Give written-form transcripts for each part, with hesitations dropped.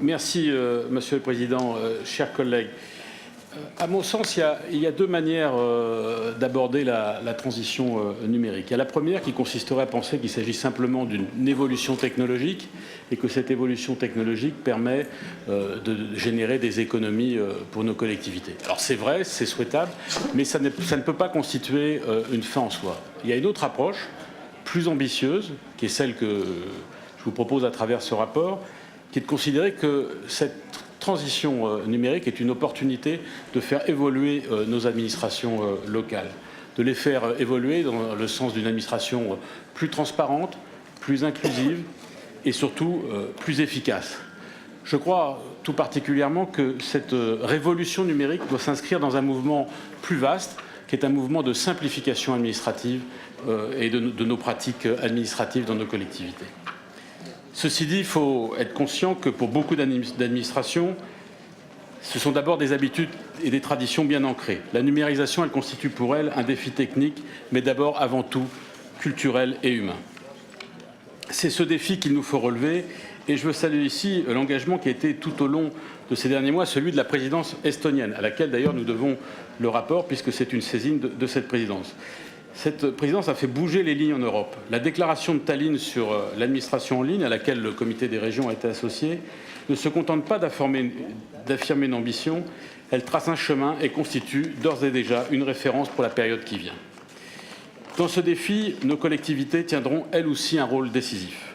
Merci, Monsieur le Président, chers collègues. À mon sens, il y a deux manières d'aborder la transition numérique. Il y a la première qui consisterait à penser qu'il s'agit simplement d'une évolution technologique et que cette évolution technologique permet de générer des économies pour nos collectivités. Alors c'est vrai, c'est souhaitable, mais ça ne peut pas constituer une fin en soi. Il y a une autre approche, plus ambitieuse, qui est celle que je vous propose à travers ce rapport, qui est de considérer que cette transition numérique est une opportunité de faire évoluer nos administrations locales, de les faire évoluer dans le sens d'une administration plus transparente, plus inclusive et surtout plus efficace. Je crois tout particulièrement que cette révolution numérique doit s'inscrire dans un mouvement plus vaste, qui est un mouvement de simplification administrative et de nos pratiques administratives dans nos collectivités. Ceci dit, il faut être conscient que pour beaucoup d'administrations, ce sont d'abord des habitudes et des traditions bien ancrées. La numérisation, elle constitue pour elles un défi technique, mais d'abord, avant tout, culturel et humain. C'est ce défi qu'il nous faut relever, et je veux saluer ici l'engagement qui a été tout au long de ces derniers mois, celui de la présidence estonienne, à laquelle d'ailleurs nous devons le rapport, puisque c'est une saisine de cette présidence. Cette présidence a fait bouger les lignes en Europe. La déclaration de Tallinn sur l'administration en ligne, à laquelle le comité des régions a été associé, ne se contente pas d'affirmer une ambition, elle trace un chemin et constitue d'ores et déjà une référence pour la période qui vient. Dans ce défi, nos collectivités tiendront elles aussi un rôle décisif.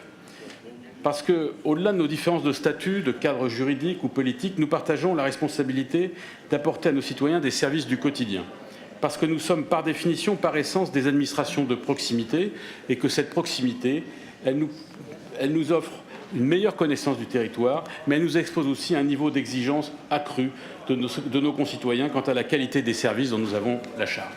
Parce qu'au-delà de nos différences de statut, de cadre juridique ou politique, nous partageons la responsabilité d'apporter à nos citoyens des services du quotidien. Parce que nous sommes par définition, par essence, des administrations de proximité et que cette proximité, elle nous offre une meilleure connaissance du territoire, mais elle nous expose aussi à un niveau d'exigence accru de nos concitoyens quant à la qualité des services dont nous avons la charge.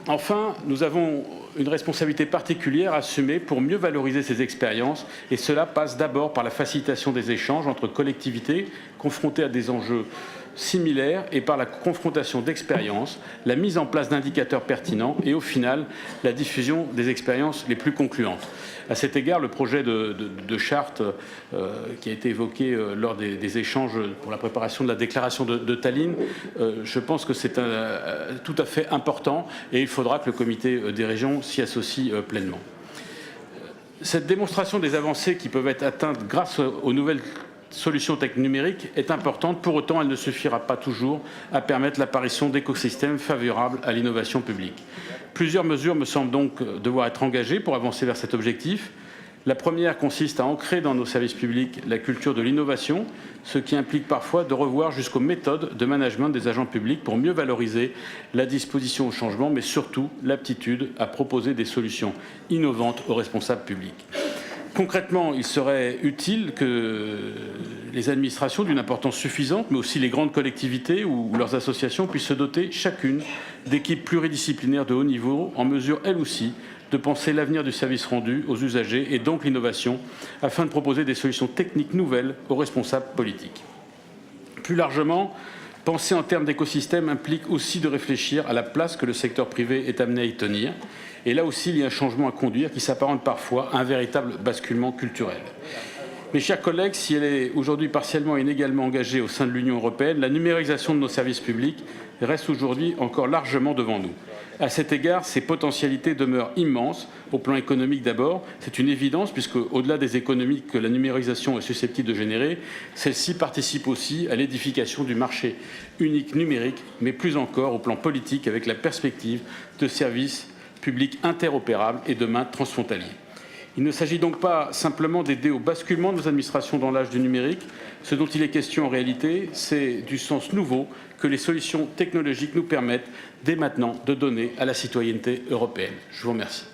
Enfin, nous avons une responsabilité particulière à assumer pour mieux valoriser ces expériences, et cela passe d'abord par la facilitation des échanges entre collectivités confrontées à des enjeux similaires et par la confrontation d'expériences, la mise en place d'indicateurs pertinents et au final la diffusion des expériences les plus concluantes. À cet égard, le projet de charte qui a été évoqué lors des échanges pour la préparation de la déclaration de Tallinn, je pense que c'est tout à fait important et il faudra que le comité des régions s'y associe pleinement. Cette démonstration des avancées qui peuvent être atteintes grâce aux nouvelles solution numérique est importante. Pour autant, elle ne suffira pas toujours à permettre l'apparition d'écosystèmes favorables à l'innovation publique. Plusieurs mesures me semblent donc devoir être engagées pour avancer vers cet objectif. La première consiste à ancrer dans nos services publics la culture de l'innovation, ce qui implique parfois de revoir jusqu'aux méthodes de management des agents publics pour mieux valoriser la disposition au changement, mais surtout l'aptitude à proposer des solutions innovantes aux responsables publics. Concrètement, il serait utile que les administrations d'une importance suffisante, mais aussi les grandes collectivités ou leurs associations puissent se doter chacune d'équipes pluridisciplinaires de haut niveau, en mesure, elles aussi, de penser l'avenir du service rendu aux usagers et donc l'innovation, afin de proposer des solutions techniques nouvelles aux responsables politiques. Plus largement, penser en termes d'écosystème implique aussi de réfléchir à la place que le secteur privé est amené à y tenir. Et là aussi, il y a un changement à conduire qui s'apparente parfois à un véritable basculement culturel. Mes chers collègues, si elle est aujourd'hui partiellement et inégalement engagée au sein de l'Union européenne, la numérisation de nos services publics reste aujourd'hui encore largement devant nous. À cet égard, ses potentialités demeurent immenses, au plan économique d'abord. C'est une évidence, puisque au-delà des économies que la numérisation est susceptible de générer, celle-ci participe aussi à l'édification du marché unique numérique, mais plus encore au plan politique, avec la perspective de services publics interopérables et demain transfrontaliers. Il ne s'agit donc pas simplement d'aider au basculement de nos administrations dans l'âge du numérique. Ce dont il est question en réalité, c'est du sens nouveau que les solutions technologiques nous permettent dès maintenant de donner à la citoyenneté européenne. Je vous remercie.